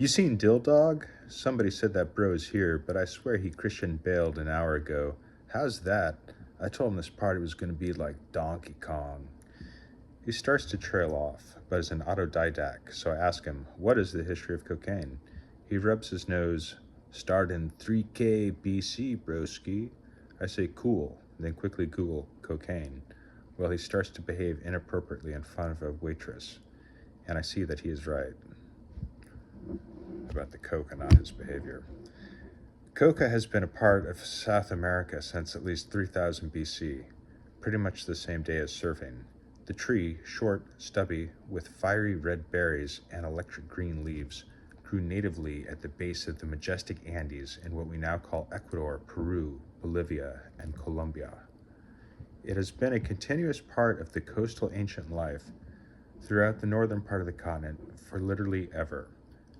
You seen Dill Dog? Somebody said that bro's here, but I swear he Christian bailed an hour ago. How's that? I told him this party was going to be like Donkey Kong. He starts to trail off, but is an autodidact, so I ask him, what is the history of cocaine? He rubs his nose. Start in 3K BC, broski. I say cool, then quickly Google cocaine. Well, he starts to behave inappropriately in front of a waitress, and I see that he is right about the coca, not his behavior. Coca has been a part of South America since at least 3000 BC, pretty much the same day as surfing. The tree, short, stubby, with fiery red berries and electric green leaves, grew natively at the base of the majestic Andes in what we now call Ecuador, Peru, Bolivia, and Colombia. It has been a continuous part of the coastal ancient life throughout the northern part of the continent for literally ever.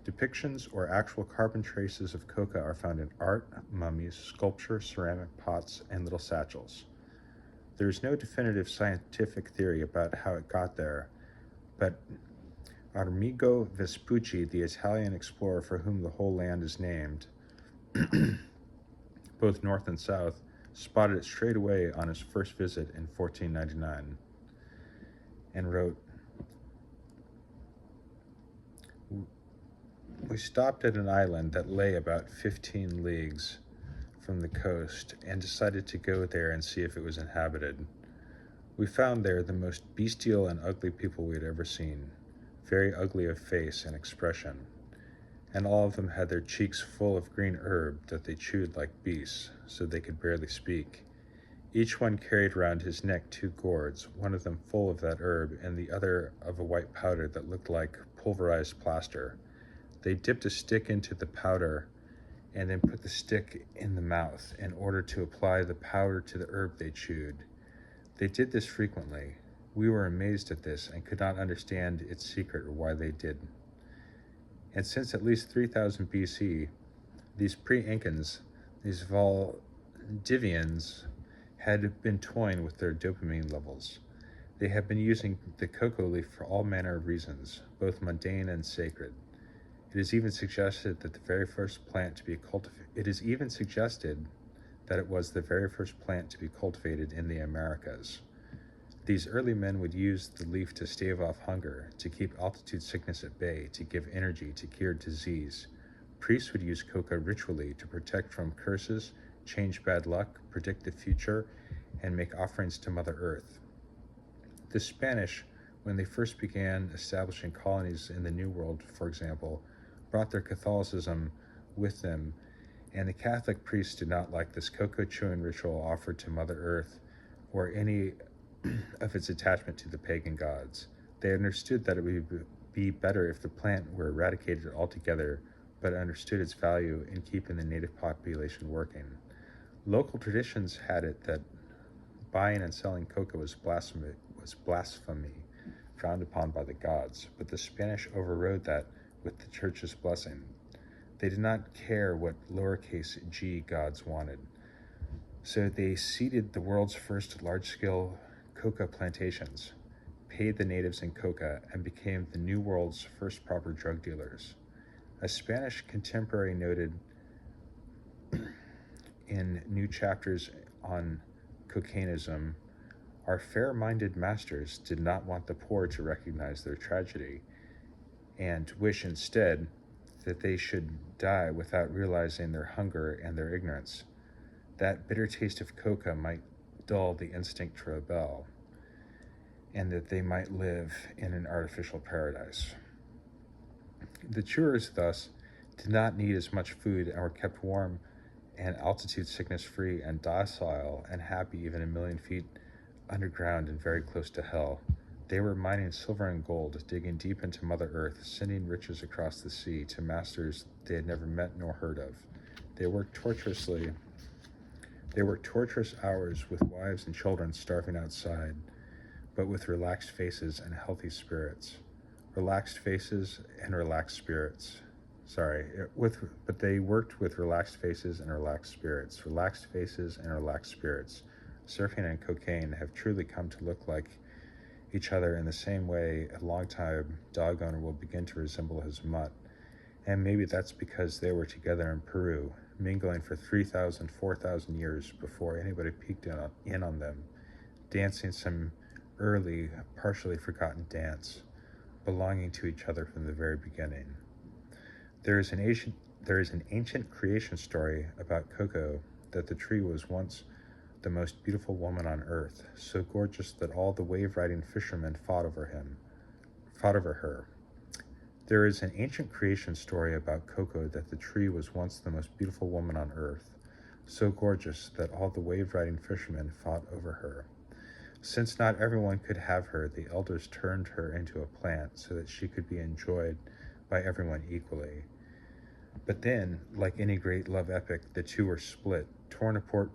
Depictions or actual carbon traces of coca are found in art, mummies, sculpture, ceramic pots, and little satchels. There is no definitive scientific theory about how it got there, but Armigo Vespucci, the Italian explorer for whom the whole land is named, both north and south, spotted it straight away on his first visit in 1499 and wrote, "We stopped at an island that lay about 15 leagues from the coast and decided to go there and see if it was inhabited. We found there the most bestial and ugly people we had ever seen, very ugly of face and expression, and all of them had their cheeks full of green herb that they chewed like beasts, so they could barely speak. Each one carried round his neck 2 gourds, one of them full of that herb and the other of a white powder that looked like pulverized plaster. They dipped a stick into the powder and then put the stick in the mouth in order to apply the powder to the herb they chewed. They did this frequently. We were amazed at this and could not understand its secret or why they did. And since at least 3000 BC, these pre-Incans, these Valdivians, had been toying with their dopamine levels. They have been using the cocoa leaf for all manner of reasons, both mundane and sacred. It is even suggested that it was the very first plant to be cultivated in the Americas. These early men would use the leaf to stave off hunger, to keep altitude sickness at bay, to give energy, to cure disease. Priests would use coca ritually to protect from curses, change bad luck, predict the future, and make offerings to Mother Earth. The Spanish, when they first began establishing colonies in the New World, for example, brought their Catholicism with them, and the Catholic priests did not like this cocoa chewing ritual offered to Mother Earth or any of its attachment to the pagan gods. They understood that it would be better if the plant were eradicated altogether, but understood its value in keeping the native population working. Local traditions had it that buying and selling coca was blasphemy, frowned upon by the gods, but the Spanish overrode that with the church's blessing. They did not care what lowercase g gods wanted, so they seeded the world's first large-scale coca plantations, paid the natives in coca, and became the New World's first proper drug dealers. A Spanish contemporary noted in new chapters on cocainism, our fair-minded masters did not want the poor to recognize their tragedy and wish instead that they should die without realizing their hunger and their ignorance. That bitter taste of coca might dull the instinct to rebel, and that they might live in an artificial paradise. The chewers, thus, did not need as much food and were kept warm and altitude sickness free and docile and happy even 1,000,000 feet underground and very close to hell. They were mining silver and gold, digging deep into Mother Earth, sending riches across the sea to masters they had never met nor heard of. They worked torturous hours with wives and children starving outside, but with relaxed faces and healthy spirits. Relaxed faces and relaxed spirits. But they worked with relaxed faces and relaxed spirits. Relaxed faces and relaxed spirits. Surfing and cocaine have truly come to look like each other in the same way a long-time dog owner will begin to resemble his mutt, And maybe that's because they were together in Peru, mingling for 3,000, 4,000 years before anybody peeked in on them, dancing some early, partially forgotten dance, belonging to each other from the very beginning. There is an ancient creation story about Coco that the tree was once the most beautiful woman on earth, so gorgeous that all the wave-riding fishermen fought over her. There is an ancient creation story about Coco that the tree was once the most beautiful woman on earth, so gorgeous that all the wave-riding fishermen fought over her. Since not everyone could have her, the elders turned her into a plant so that she could be enjoyed by everyone equally. But then, like any great love epic, the two were split, torn apart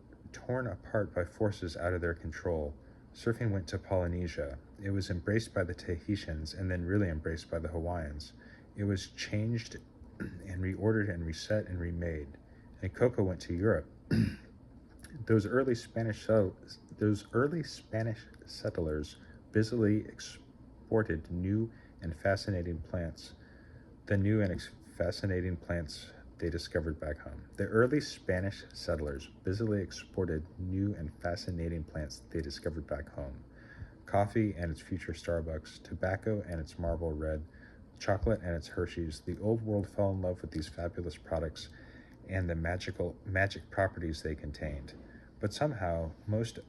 by forces out of their control. Surfing went to Polynesia. It was embraced by the Tahitians and then really embraced by the Hawaiians. It was changed and reordered and reset and remade. And Coco went to Europe. Those early Spanish settlers busily exported new and fascinating plants. Fascinating plants they discovered back home. The early Spanish settlers busily exported new and fascinating plants they discovered back home. Coffee and its future Starbucks, tobacco and its Marlboro Red, chocolate and its Hershey's. The old world fell in love with these fabulous products and the magic properties they contained. But somehow the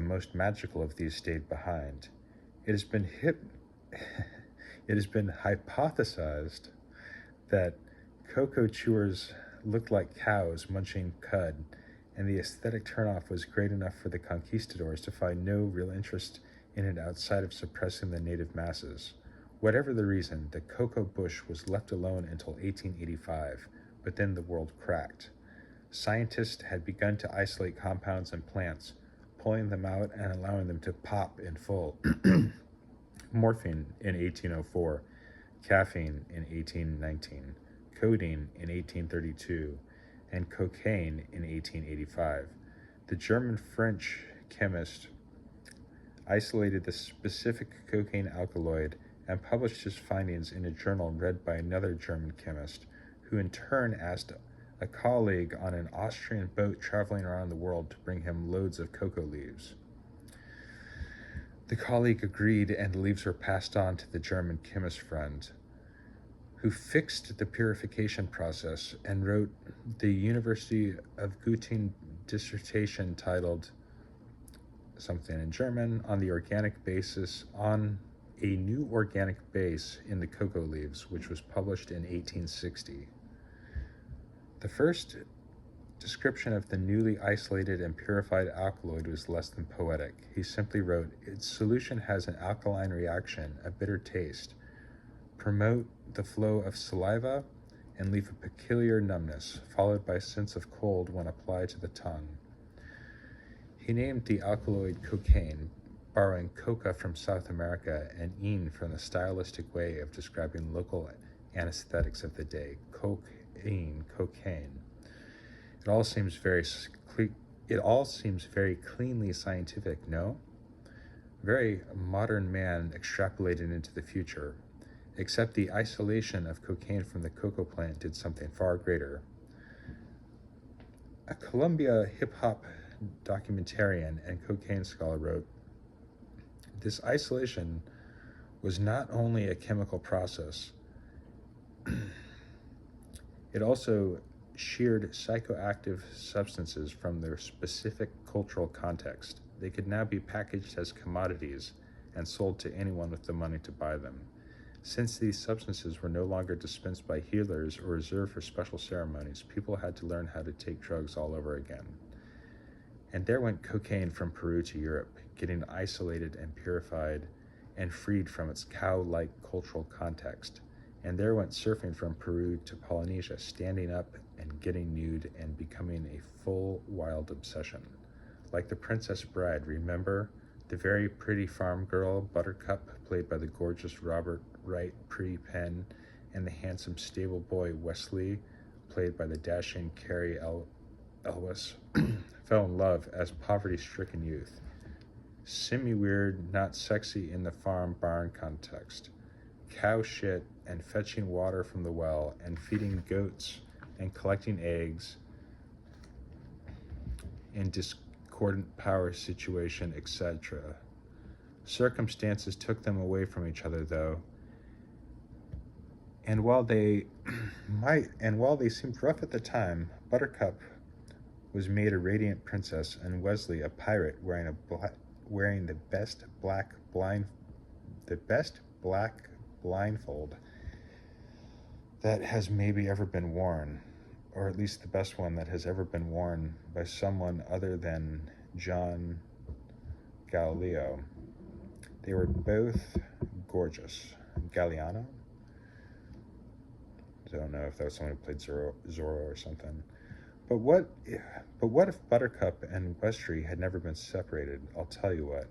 most magical of these stayed behind. It has been hypothesized that cocoa chewers looked like cows munching cud, and the aesthetic turnoff was great enough for the conquistadors to find no real interest in it outside of suppressing the native masses. Whatever the reason, the cocoa bush was left alone until 1885, but then the world cracked. Scientists had begun to isolate compounds in plants, pulling them out and allowing them to pop in full. Morphine in 1804, caffeine in 1819, codeine in 1832, and cocaine in 1885. The German-French chemist isolated the specific cocaine alkaloid and published his findings in a journal read by another German chemist, who in turn asked a colleague on an Austrian boat traveling around the world to bring him loads of cocoa leaves. The colleague agreed, and the leaves were passed on to the German chemist friend, who fixed the purification process and wrote the University of Göttingen dissertation titled something in German on a new organic base in the cocoa leaves, which was published in 1860. The first description of the newly isolated and purified alkaloid was less than poetic. He simply wrote, "Its solution has an alkaline reaction, a bitter taste, promote the flow of saliva, and leave a peculiar numbness, followed by a sense of cold when applied to the tongue." He named the alkaloid cocaine, borrowing coca from South America and ine from the stylistic way of describing local anesthetics of the day. Cocaine. It all seems very cleanly scientific, no? Very modern man extrapolated into the future, except the isolation of cocaine from the cocoa plant did something far greater. A Columbia hip-hop documentarian and cocaine scholar wrote, "This isolation was not only a chemical process, it also sheared psychoactive substances from their specific cultural context. They could now be packaged as commodities and sold to anyone with the money to buy them. Since these substances were no longer dispensed by healers or reserved for special ceremonies, people had to learn how to take drugs all over again. And there went cocaine from Peru to Europe, getting isolated and purified and freed from its cow-like cultural context. And there went surfing from Peru to Polynesia, standing up and getting nude and becoming a full wild obsession. Like the Princess Bride, remember? The very pretty farm girl, Buttercup, played by the gorgeous Robert Wright Pretty Penn, and the handsome stable boy, Wesley, played by the dashing Cary Elwes, fell in love as poverty-stricken youth. Semi-weird, not sexy in the farm barn context. cow shit and fetching water from the well and feeding goats and collecting eggs in discordant power situation, etc. Circumstances took them away from each other, though, and while they seemed rough at the time, Buttercup was made a radiant princess, and Wesley a pirate wearing the best black blindfold that has maybe ever been worn, or at least the best one that has ever been worn by someone other than John Galileo. They were both gorgeous. Galliano? I don't know if that was someone who played Zorro or something. But what if Buttercup and Westry had never been separated? I'll tell you what.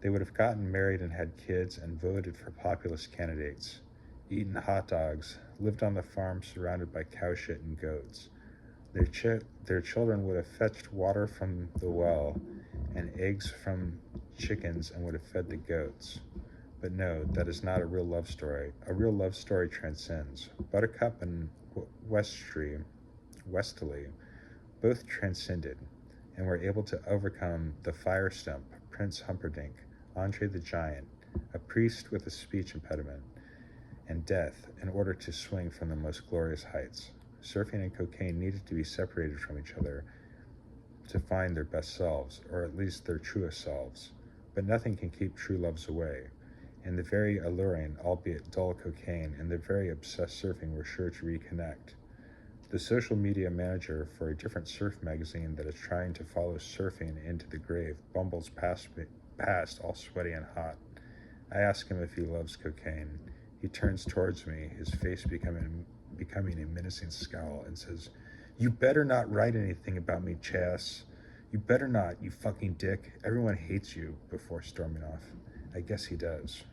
They would have gotten married and had kids and voted for populist candidates, eaten hot dogs, lived on the farm surrounded by cow shit and goats. Their children would have fetched water from the well and eggs from chickens and would have fed the goats. But no, that is not a real love story. A real love story transcends. Buttercup and Westerly both transcended and were able to overcome the fire stump, Prince Humperdinck, Andre the Giant, a priest with a speech impediment, and death in order to swing from the most glorious heights. Surfing and cocaine needed to be separated from each other to find their best selves, or at least their truest selves. But nothing can keep true loves away, and the very alluring, albeit dull cocaine and the very obsessed surfing were sure to reconnect. The social media manager for a different surf magazine that is trying to follow surfing into the grave bumbles past all sweaty and hot. I ask him if he loves cocaine. He turns towards me, his face becoming a menacing scowl, and says, "You better not write anything about me, Chas. You better not, you fucking dick. Everyone hates you," before storming off. I guess he does.